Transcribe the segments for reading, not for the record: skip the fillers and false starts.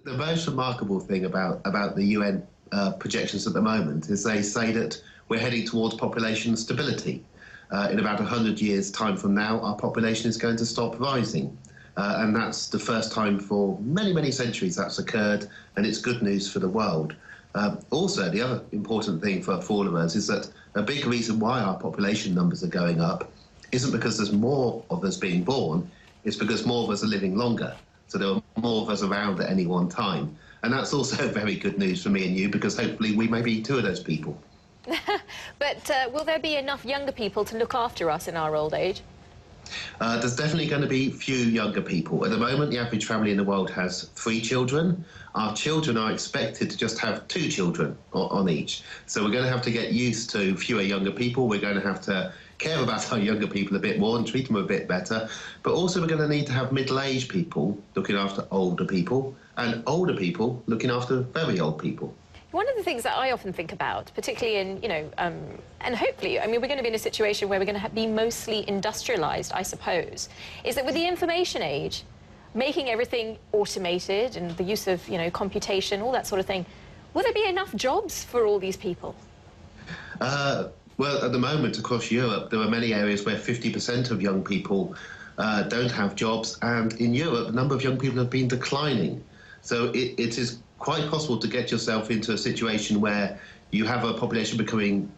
The most remarkable thing about the UN projections at the moment is they say that we're heading towards population stability. In about 100 years' time from now, our population is going to stop rising. And that's the first time for many, many centuries that's occurred, and it's good news for the world. Also, the other important thing for all of us is that a big reason why our population numbers are going up isn't because there's more of us being born, it's because more of us are living longer. So there are more of us around at any one time. And that's also very good news for me and you, because hopefully we may be two of those people. But will there be enough younger people to look after us in our old age? There's definitely going to be few younger people. At the moment, the average family in the world has 3 children. Our children are expected to just have 2 children on each. So we're going to have to get used to fewer younger people. We're going to have to care about our younger people a bit more and treat them a bit better. But also we're going to need to have middle-aged people looking after older people, and older people looking after very old people. One of the things that I often think about, particularly in, and hopefully, I mean, we're going to be in a situation where we're going to be mostly industrialised, I suppose, is that with the information age, making everything automated and the use of, computation, all that sort of thing, will there be enough jobs for all these people? Well, at the moment, across Europe, there are many areas where 50% of young people don't have jobs, and in Europe, the number of young people have been declining. So it is quite possible to get yourself into a situation where you have a population becoming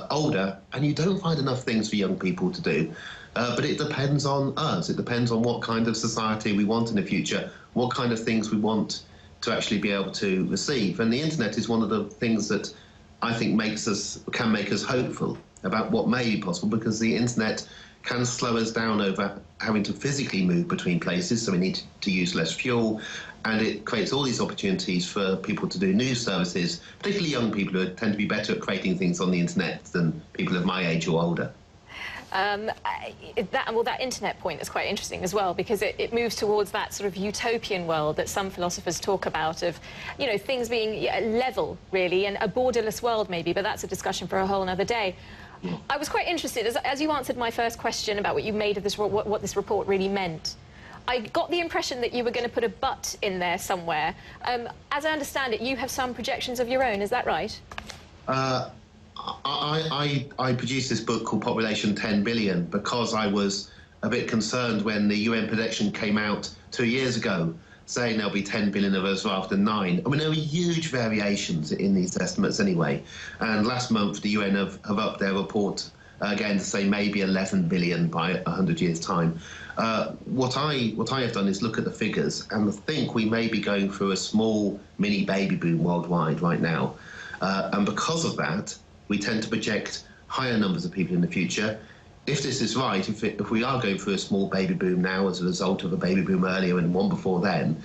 older and you don't find enough things for young people to do. But it depends on us. It depends on what kind of society we want in the future, what kind of things we want to actually be able to receive. And the internet is one of the things that I think can make us hopeful about what may be possible, because the internet can slow us down over having to physically move between places, so we need to use less fuel, and it creates all these opportunities for people to do news services, particularly young people who tend to be better at creating things on the internet than people of my age or older. That internet point is quite interesting as well, because it moves towards that sort of utopian world that some philosophers talk about, of, things being level, really, and a borderless world maybe, but that's a discussion for a whole other day. Yeah. I was quite interested, as you answered my first question about what you made of this, what this report really meant. I got the impression that you were going to put a but in there somewhere. As I understand it, you have some projections of your own, is that right? I produced this book called Population 10 Billion because I was a bit concerned when the UN projection came out 2 years ago, saying there'll be 10 billion of us rather than 9. I mean, there were huge variations in these estimates anyway. And last month, the UN have upped their report again to say maybe 11 billion by 100 years' time. What I have done is look at the figures and think we may be going through a small mini baby boom worldwide right now. And because of that, we tend to project higher numbers of people in the future. If this is right, if we are going through a small baby boom now as a result of a baby boom earlier and one before then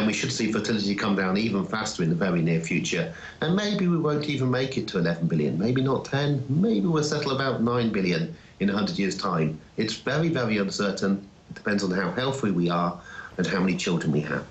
we should see fertility come down even faster in the very near future. And maybe we won't even make it to 11 billion, maybe not 10, maybe we'll settle about 9 billion in 100 years' time. It's very, very uncertain. It depends on how healthy we are and how many children we have.